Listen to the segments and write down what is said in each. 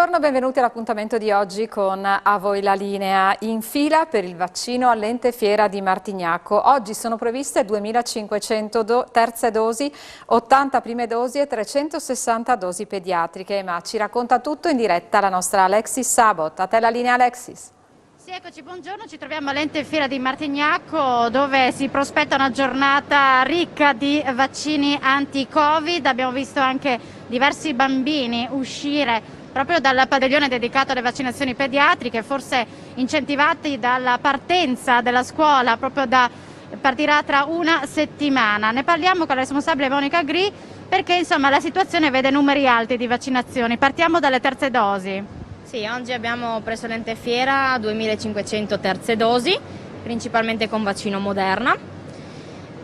Buongiorno, benvenuti all'appuntamento di oggi con A Voi la Linea. In fila per il vaccino all'Ente Fiera di Martignacco. Oggi sono previste 2.500 terze dosi, 80 prime dosi e 360 dosi pediatriche. Ma ci racconta tutto in diretta la nostra Alexis Sabot. A te la linea, Alexis. Sì, eccoci, buongiorno, ci troviamo all'Ente Fiera di Martignacco dove si prospetta una giornata ricca di vaccini anti-Covid. Abbiamo visto anche diversi bambini uscire proprio dal padiglione dedicato alle vaccinazioni pediatriche, forse incentivati dalla partenza della scuola, partirà tra una settimana. Ne parliamo con la responsabile Monica Gri perché insomma la situazione vede numeri alti di vaccinazioni. Partiamo dalle terze dosi. Sì, oggi abbiamo presso l'Ente Fiera 2500 terze dosi, principalmente con vaccino Moderna,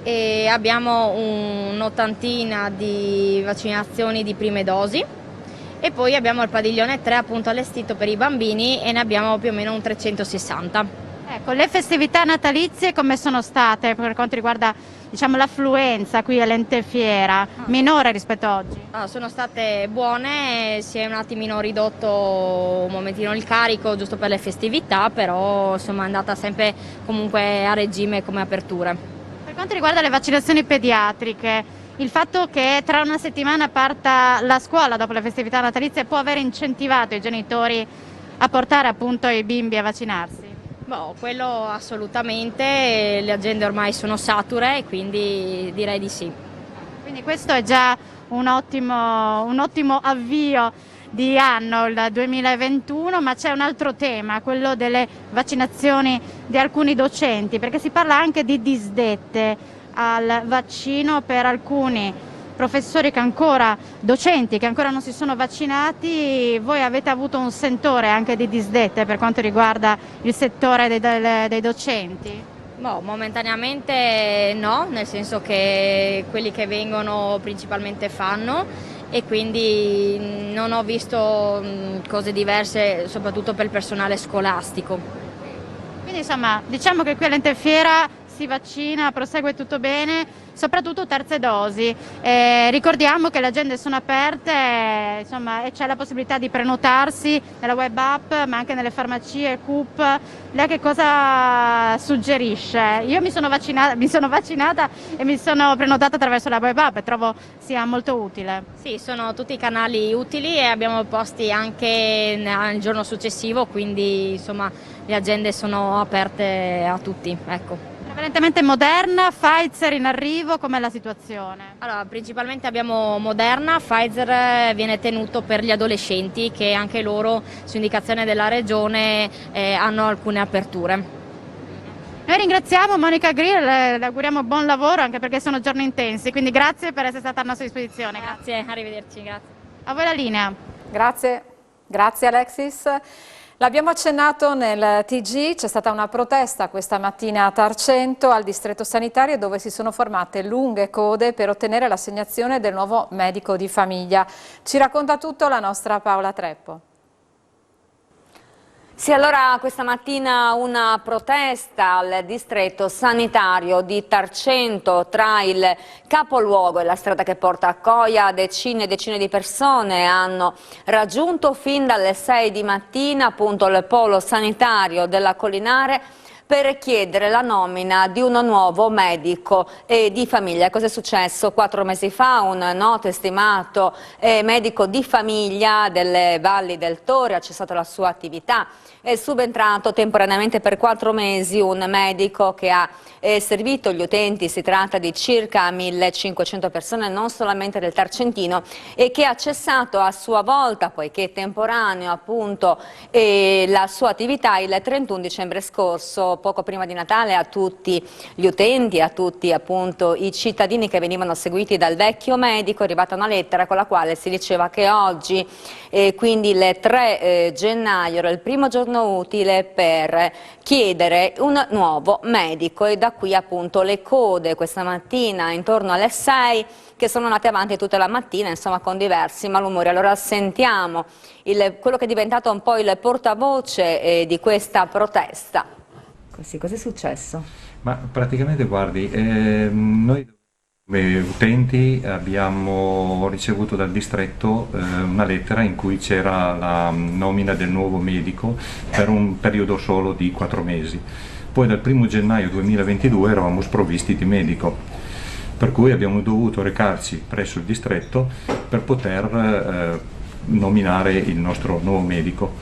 e abbiamo un'ottantina di vaccinazioni di prime dosi e poi abbiamo il padiglione 3 appunto allestito per i bambini e ne abbiamo più o meno un 360. Ecco, le festività natalizie come sono state per quanto riguarda l'affluenza qui all'Ente Fiera, minore rispetto a oggi? Sono state buone, si è un attimino ridotto un momentino il carico giusto per le festività, però insomma è andata sempre comunque a regime come aperture. Per quanto riguarda le vaccinazioni pediatriche, il fatto che tra una settimana parta la scuola dopo le festività natalizie può aver incentivato i genitori a portare appunto i bimbi a vaccinarsi? Quello assolutamente, le agende ormai sono sature, quindi direi di sì. Quindi questo è già un ottimo avvio di anno, il 2021, ma c'è un altro tema, quello delle vaccinazioni di alcuni docenti, perché si parla anche di disdette al vaccino per alcuni professori docenti che ancora non si sono vaccinati. Voi avete avuto un sentore anche di disdette per quanto riguarda il settore dei docenti? Momentaneamente no, nel senso che quelli che vengono principalmente fanno e quindi non ho visto cose diverse, soprattutto per il personale scolastico. Quindi insomma diciamo che qui all'Ente Fiera si vaccina, prosegue tutto bene, soprattutto terze dosi. Ricordiamo che le agende sono aperte, insomma, e c'è la possibilità di prenotarsi nella web app, ma anche nelle farmacie, CUP. Lei che cosa suggerisce? Io mi sono vaccinata e mi sono prenotata attraverso la web app e trovo sia molto utile. Sì, sono tutti canali utili e abbiamo posti anche nel giorno successivo, quindi insomma le agende sono aperte a tutti, ecco. Prevalentemente Moderna, Pfizer in arrivo, com'è la situazione? Allora, principalmente abbiamo Moderna, Pfizer viene tenuto per gli adolescenti che anche loro su indicazione della regione hanno alcune aperture. Noi ringraziamo Monica Gri, le auguriamo buon lavoro anche perché sono giorni intensi, quindi grazie per essere stata a nostra disposizione. Grazie, arrivederci, grazie. A voi la linea. Grazie Alexis. L'abbiamo accennato nel TG, c'è stata una protesta questa mattina a Tarcento al distretto sanitario dove si sono formate lunghe code per ottenere l'assegnazione del nuovo medico di famiglia. Ci racconta tutto la nostra Paola Treppo. Sì, allora questa mattina una protesta al distretto sanitario di Tarcento tra il capoluogo e la strada che porta a Coia. Decine e decine di persone hanno raggiunto fin dalle 6 di mattina appunto il polo sanitario della Collinare per chiedere la nomina di un nuovo medico di famiglia. Cosa è successo? 4 mesi fa un noto e stimato medico di famiglia delle Valli del Torre ha cessato la sua attività. È subentrato temporaneamente per 4 mesi un medico che ha servito gli utenti, si tratta di circa 1500 persone, non solamente del Tarcentino, e che ha cessato a sua volta, poiché temporaneo appunto, la sua attività il 31 dicembre scorso, poco prima di Natale, a tutti gli utenti, a tutti appunto i cittadini che venivano seguiti dal vecchio medico. È arrivata una lettera con la quale si diceva che oggi, quindi il 3 gennaio, era il primo giorno utile per chiedere un nuovo medico, e da qui appunto le code questa mattina intorno alle 6 che sono andate avanti tutta la mattina, insomma, con diversi malumori. Allora sentiamo quello che è diventato un po' il portavoce di questa protesta. Così, cos'è successo? Ma praticamente guardi, noi Come utenti abbiamo ricevuto dal distretto una lettera in cui c'era la nomina del nuovo medico per un periodo solo di 4 mesi. Poi dal 1 gennaio 2022 eravamo sprovvisti di medico, per cui abbiamo dovuto recarci presso il distretto per poter nominare il nostro nuovo medico.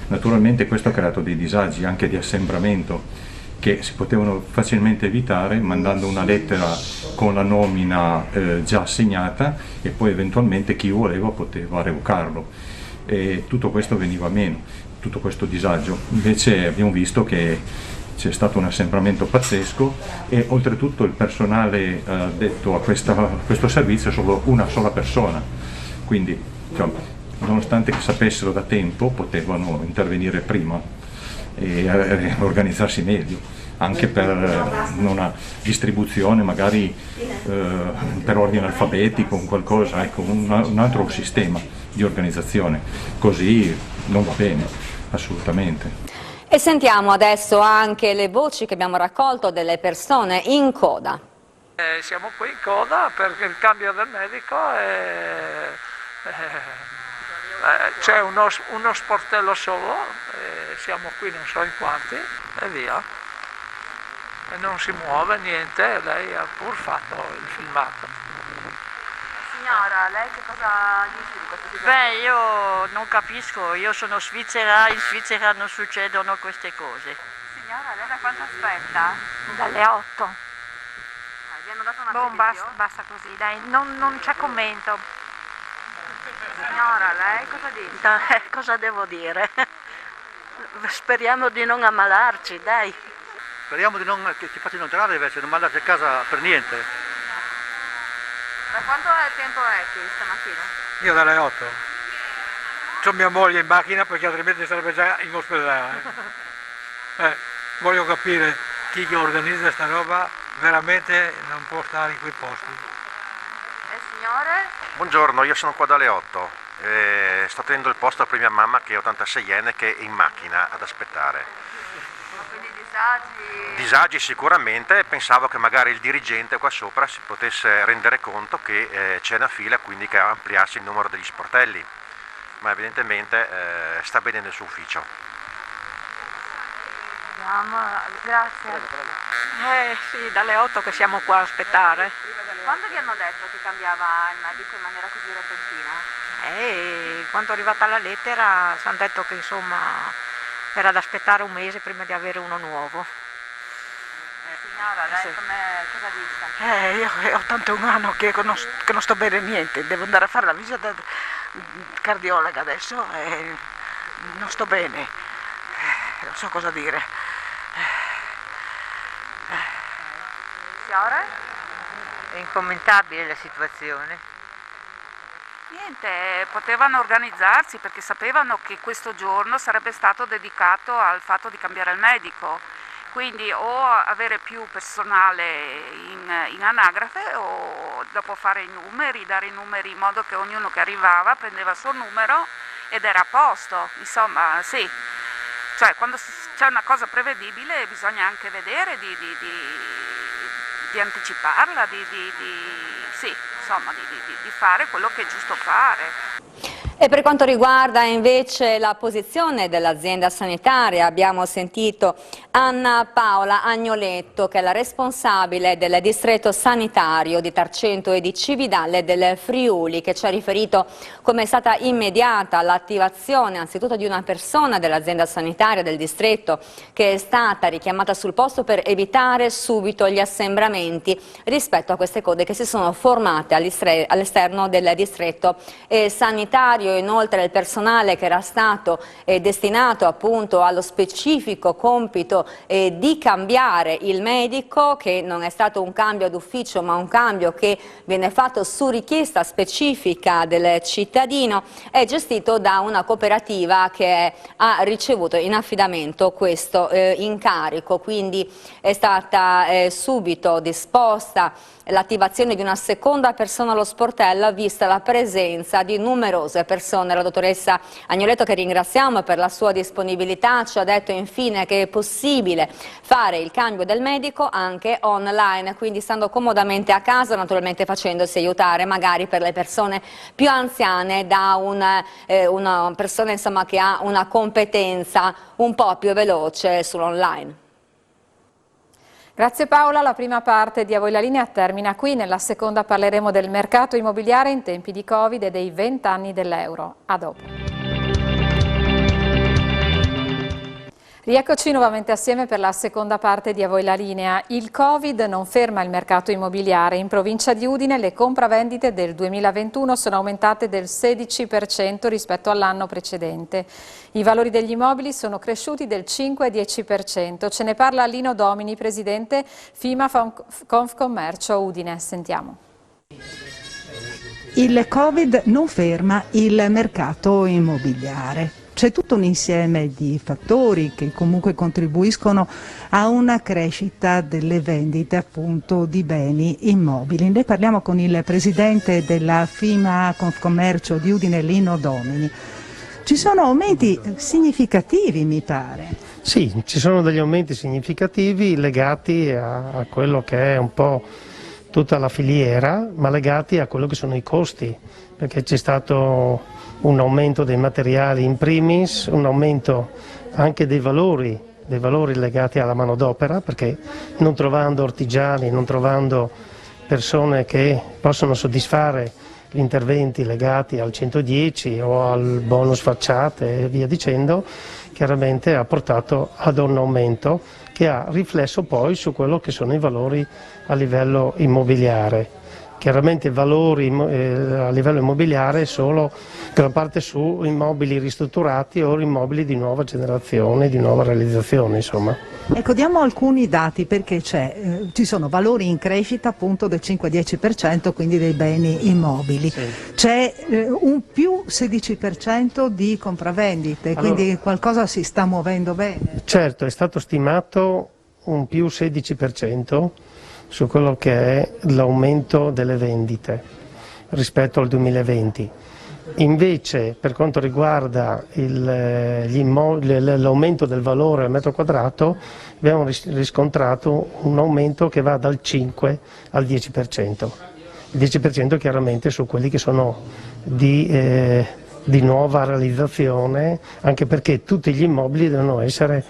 Naturalmente questo ha creato dei disagi anche di assembramento che si potevano facilmente evitare mandando una lettera con la nomina già assegnata e poi eventualmente chi voleva poteva revocarlo. E tutto questo veniva meno, tutto questo disagio. Invece abbiamo visto che c'è stato un assembramento pazzesco e oltretutto il personale addetto a questo servizio è solo una sola persona, quindi nonostante che sapessero da tempo potevano intervenire prima e organizzarsi meglio, anche per una distribuzione magari per ordine alfabetico, qualcosa, ecco, un altro sistema di organizzazione, così non va bene, assolutamente. E sentiamo adesso anche le voci che abbiamo raccolto delle persone in coda. Siamo qui in coda perché il cambio del medico c'è uno sportello solo, siamo qui non so in quanti e via, e non si muove niente, lei ha pur fatto il filmato. Signora, lei che cosa dice di questa situazione? Beh, io non capisco, io sono svizzera, in Svizzera non succedono queste cose. Signora, lei da quanto aspetta? Dalle 8. Vi hanno dato una Basta così, dai, non c'è commento. Signora, lei cosa dice? Cosa devo dire? Speriamo di non ammalarci, dai. Speriamo che ci facciano entrare invece, non mandarci a casa per niente. Da quanto tempo è qui stamattina? Io dalle 8. C'ho mia moglie in macchina perché altrimenti sarebbe già in ospedale. Voglio capire chi organizza sta roba veramente non può stare in quei posti. E signore? Buongiorno, io sono qua dalle 8, sto tenendo il posto per mia mamma che è 86enne che è in macchina ad aspettare. Quindi disagi? Disagi sicuramente, pensavo che magari il dirigente qua sopra si potesse rendere conto che c'è una fila, quindi che ampliasse il numero degli sportelli, ma evidentemente sta bene nel suo ufficio. Grazie. Sì, dalle 8 che siamo qua a aspettare. Quando vi hanno detto che cambiava il medico in maniera così repentina? Quando è arrivata la lettera ci hanno detto che insomma era da aspettare un mese prima di avere uno nuovo. Signora, lei cosa dice? Io ho tanto un anno che non sto bene niente, devo andare a fare la visita cardiologa adesso e non sto bene, non so cosa dire. Signore? È incommentabile la situazione. Niente, potevano organizzarsi perché sapevano che questo giorno sarebbe stato dedicato al fatto di cambiare il medico, quindi o avere più personale in anagrafe o dopo fare i numeri, dare i numeri in modo che ognuno che arrivava prendeva il suo numero ed era a posto, insomma sì, cioè quando c'è una cosa prevedibile bisogna anche vedere di anticiparla, di fare quello che è giusto fare. E per quanto riguarda invece la posizione dell'azienda sanitaria, abbiamo sentito Anna Paola Agnoletto, che è la responsabile del distretto sanitario di Tarcento e di Cividale del Friuli, che ci ha riferito come è stata immediata l'attivazione anzitutto di una persona dell'azienda sanitaria del distretto che è stata richiamata sul posto per evitare subito gli assembramenti rispetto a queste code che si sono formate all'esterno del distretto sanitario. Inoltre il personale che era stato destinato appunto allo specifico compito di cambiare il medico, che non è stato un cambio d'ufficio ma un cambio che viene fatto su richiesta specifica del cittadino, è gestito da una cooperativa che ha ricevuto in affidamento questo incarico, quindi è stata subito disposta l'attivazione di una seconda persona allo sportello vista la presenza di numerose persone persone. La dottoressa Agnoletto, che ringraziamo per la sua disponibilità, ci ha detto infine che è possibile fare il cambio del medico anche online, quindi stando comodamente a casa, naturalmente facendosi aiutare magari per le persone più anziane da una persona insomma, che ha una competenza un po' più veloce sull'online. Grazie Paola, la prima parte di A voi la linea termina qui, nella seconda parleremo del mercato immobiliare in tempi di Covid e dei 20 anni dell'euro. A dopo. Rieccoci nuovamente assieme per la seconda parte di A voi la linea. Il Covid non ferma il mercato immobiliare. In provincia di Udine le compravendite del 2021 sono aumentate del 16% rispetto all'anno precedente. I valori degli immobili sono cresciuti del 5-10%. Ce ne parla Lino Domini, presidente FIMA Confcommercio Udine. Sentiamo. Il Covid non ferma il mercato immobiliare. C'è tutto un insieme di fattori che comunque contribuiscono a una crescita delle vendite appunto di beni immobili. Ne parliamo con il presidente della FIMA Confcommercio di Udine, Lino Domini. Ci sono aumenti significativi, mi pare. Sì, ci sono degli aumenti significativi legati a quello che è un po' tutta la filiera, ma legati a quello che sono i costi, perché c'è stato un aumento dei materiali in primis, un aumento anche dei valori legati alla manodopera, perché non trovando artigiani, non trovando persone che possono soddisfare gli interventi legati al 110 o al bonus facciate e via dicendo, chiaramente ha portato ad un aumento che ha riflesso poi su quello che sono i valori a livello immobiliare. Chiaramente i valori a livello immobiliare solo gran parte su immobili ristrutturati o immobili di nuova generazione, di nuova realizzazione, insomma. Ecco, diamo alcuni dati perché ci sono valori in crescita appunto del 5-10%, quindi dei beni immobili. Sì. C'è un più 16% di compravendite, quindi allora, qualcosa si sta muovendo bene. Certo, è stato stimato un più 16%. Su quello che è l'aumento delle vendite rispetto al 2020. Invece per quanto riguarda l'aumento del valore al metro quadrato abbiamo riscontrato un aumento che va dal 5 al 10%. Il 10% chiaramente su quelli che sono di nuova realizzazione, anche perché tutti gli immobili devono essere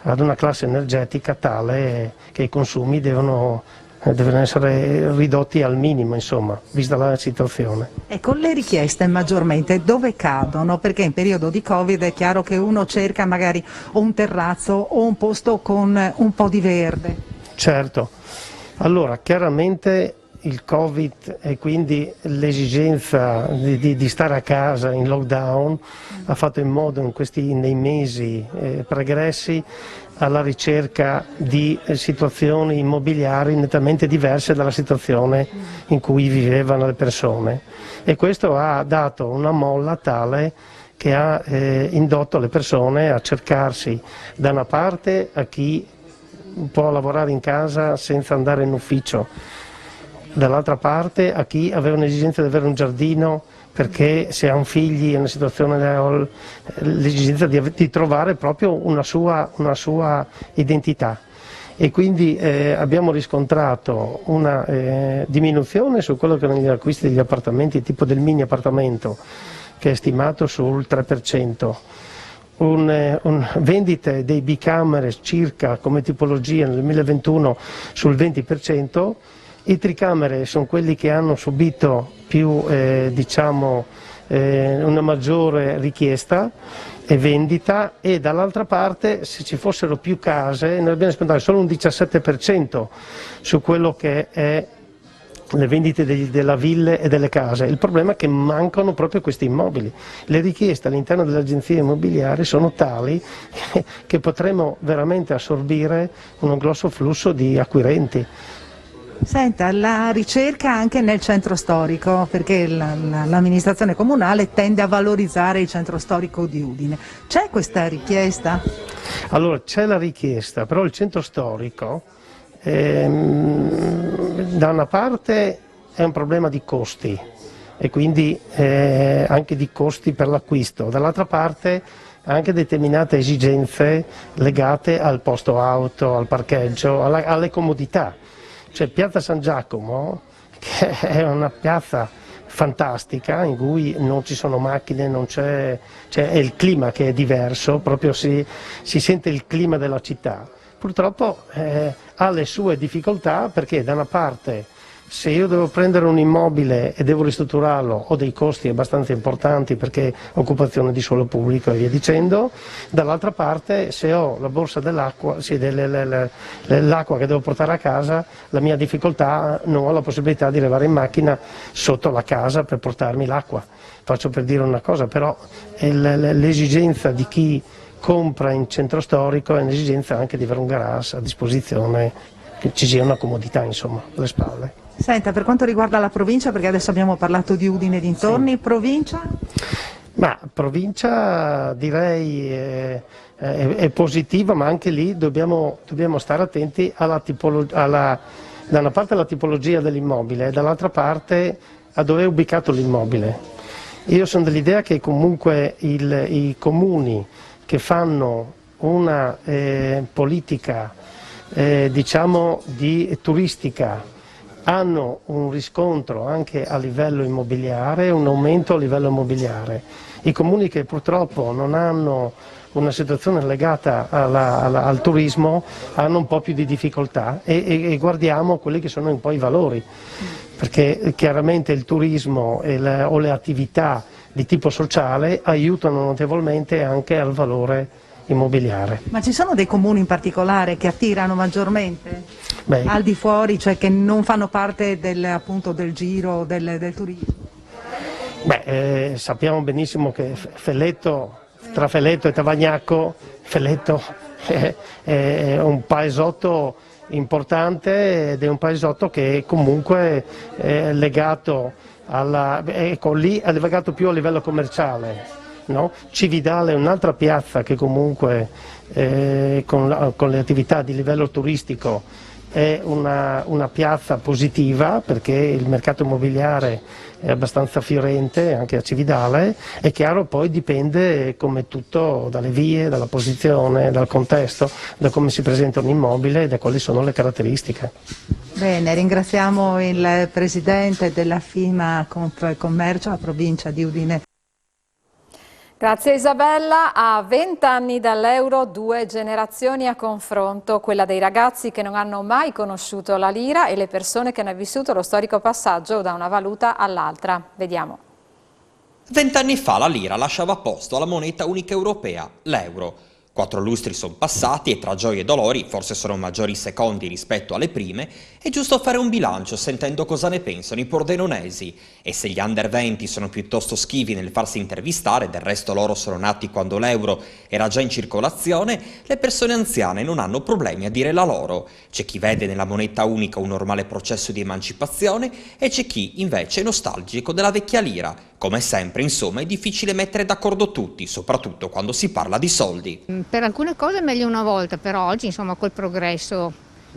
ad una classe energetica tale che i consumi devono essere ridotti al minimo, insomma, vista la situazione. Ecco, le richieste maggiormente dove cadono? Perché in periodo di Covid è chiaro che uno cerca magari un terrazzo o un posto con un po' di verde. Certo, allora chiaramente il Covid e quindi l'esigenza di stare a casa in lockdown ha fatto in modo nei mesi pregressi alla ricerca di situazioni immobiliari nettamente diverse dalla situazione in cui vivevano le persone, e questo ha dato una molla tale che ha indotto le persone a cercarsi da una parte a chi può lavorare in casa senza andare in ufficio, dall'altra parte a chi aveva un'esigenza di avere un giardino perché se ha un figlio è una situazione, l'esigenza di trovare proprio una sua identità, e quindi abbiamo riscontrato una diminuzione su quello che erano gli acquisti degli appartamenti tipo del mini appartamento, che è stimato sul 3%, vendite dei bicamere circa come tipologia nel 2021 sul 20%, i tricamere sono quelli che hanno subito più una maggiore richiesta e vendita, e dall'altra parte se ci fossero più case noi abbiamo riscontrato solo un 17% su quello che è le vendite della ville e delle case. Il problema è che mancano proprio questi immobili. Le richieste all'interno delle agenzie immobiliari sono tali che potremo veramente assorbire un grosso flusso di acquirenti. Senta, la ricerca anche nel centro storico, perché l'amministrazione comunale tende a valorizzare il centro storico di Udine. C'è questa richiesta? Allora, c'è la richiesta, però il centro storico da una parte è un problema di costi, e quindi anche di costi per l'acquisto. Dall'altra parte anche determinate esigenze legate al posto auto, al parcheggio, alle comodità. Cioè Piazza San Giacomo, che è una piazza fantastica in cui non ci sono macchine, non c'è, è il clima che è diverso, proprio si sente il clima della città. Purtroppo ha le sue difficoltà perché da una parte se io devo prendere un immobile e devo ristrutturarlo ho dei costi abbastanza importanti perché occupazione di suolo pubblico e via dicendo, dall'altra parte se ho la borsa dell'acqua, l'acqua che devo portare a casa, la mia difficoltà, non ho la possibilità di arrivare in macchina sotto la casa per portarmi l'acqua. Faccio per dire una cosa, però l'esigenza di chi compra in centro storico è un'esigenza anche di avere un garage a disposizione, che ci sia una comodità insomma alle spalle. Senta, per quanto riguarda la provincia, perché adesso abbiamo parlato di Udine e dintorni, sì. Provincia? Ma provincia direi è positiva, ma anche lì dobbiamo stare attenti alla da una parte alla tipologia dell'immobile e dall'altra parte a dove è ubicato l'immobile. Io sono dell'idea che comunque i comuni che fanno una politica diciamo di turistica hanno un riscontro anche a livello immobiliare, un aumento a livello immobiliare. I comuni che purtroppo non hanno una situazione legata al turismo hanno un po' più di difficoltà e guardiamo quelli che sono un po' i valori, perché chiaramente il turismo o le attività di tipo sociale aiutano notevolmente anche al valore immobiliare. Ma ci sono dei comuni in particolare che attirano maggiormente? Beh, al di fuori, cioè che non fanno parte appunto del giro del turismo? Beh, sappiamo benissimo che tra Feletto e Tavagnacco, Feletto è un paesotto importante ed è un paesotto che comunque è legato è legato più a livello commerciale. No? Cividale è un'altra piazza che comunque con le attività di livello turistico è una piazza positiva perché il mercato immobiliare è abbastanza fiorente anche a Cividale. È chiaro, poi dipende come tutto dalle vie, dalla posizione, dal contesto, da come si presenta un immobile e da quali sono le caratteristiche. Bene, ringraziamo il presidente della FIMA Commercio, la provincia di Udine. Grazie Isabella. A 20 anni dall'euro, due generazioni a confronto, quella dei ragazzi che non hanno mai conosciuto la lira e le persone che hanno vissuto lo storico passaggio da una valuta all'altra. Vediamo. 20 anni fa la lira lasciava posto alla moneta unica europea, l'euro. 4 lustri sono passati e tra gioie e dolori, forse sono maggiori i secondi rispetto alle prime, è giusto fare un bilancio sentendo cosa ne pensano i pordenonesi. E se gli under 20 sono piuttosto schivi nel farsi intervistare, del resto loro sono nati quando l'euro era già in circolazione, le persone anziane non hanno problemi a dire la loro. C'è chi vede nella moneta unica un normale processo di emancipazione e c'è chi invece è nostalgico della vecchia lira. Come sempre, insomma, è difficile mettere d'accordo tutti, soprattutto quando si parla di soldi. Per alcune cose è meglio una volta, però oggi, insomma, col progresso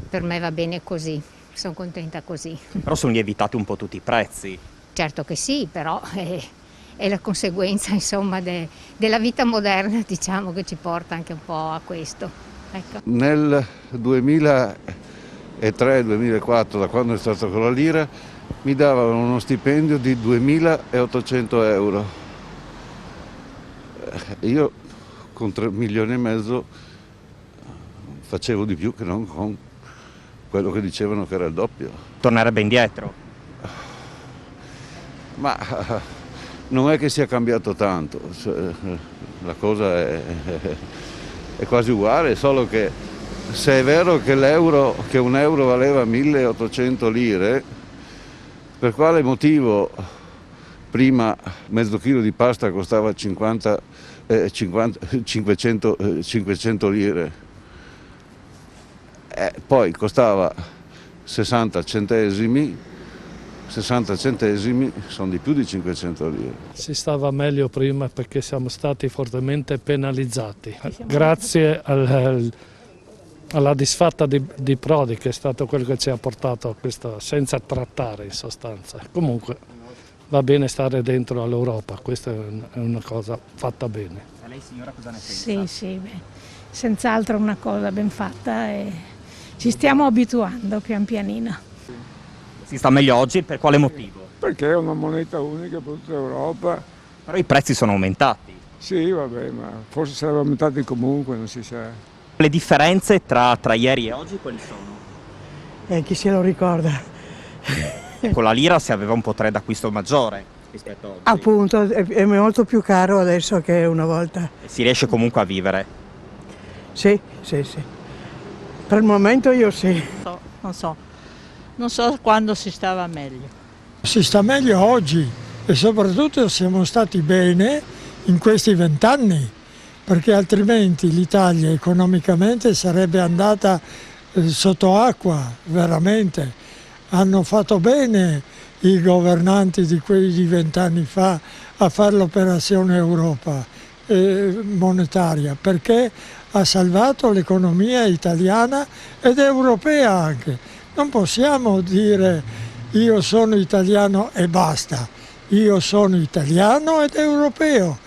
per me va bene così, sono contenta così. Però sono lievitati un po' tutti i prezzi. Certo che sì, però è la conseguenza, insomma, della vita moderna, diciamo, che ci porta anche un po' a questo. Ecco. Nel 2003-2004, da quando è stato con la lira, mi davano uno stipendio di 2.800 euro. Io con 3,5 milioni facevo di più che non con quello che dicevano che era il doppio. Tornerebbe indietro? Ma non è che sia cambiato tanto, la cosa è quasi uguale, solo che se è vero che un euro valeva 1.800 lire, per quale motivo prima mezzo chilo di pasta costava 500 lire, poi costava 60 centesimi sono di più di 500 lire. Si stava meglio prima perché siamo stati fortemente penalizzati, grazie alla disfatta di Prodi, che è stato quello che ci ha portato a questo senza trattare in sostanza. Comunque va bene stare dentro all'Europa, questa è una cosa fatta bene. E lei signora cosa ne pensa? Sì, sì, senz'altro una cosa ben fatta e ci stiamo abituando pian pianino. Si sta meglio oggi, per quale motivo? Perché è una moneta unica per tutta Europa. Però i prezzi sono aumentati. Sì, vabbè, ma forse sarebbero aumentati comunque, non si sa. Le differenze tra ieri e oggi quali sono? Chi se lo ricorda? Con la lira si aveva un potere d'acquisto maggiore rispetto a oggi. Appunto, è molto più caro adesso che una volta. E si riesce comunque a vivere? Sì, sì, sì. Per il momento io sì. Non so quando si stava meglio. Si sta meglio oggi e soprattutto siamo stati bene in questi 20 anni, perché altrimenti l'Italia economicamente sarebbe andata sotto acqua, veramente. Hanno fatto bene i governanti di quelli 20 anni fa a fare l'operazione Europa monetaria, perché ha salvato l'economia italiana ed europea anche. Non possiamo dire io sono italiano e basta, io sono italiano ed europeo.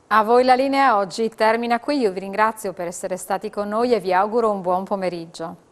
A voi la linea oggi termina qui, io vi ringrazio per essere stati con noi e vi auguro un buon pomeriggio.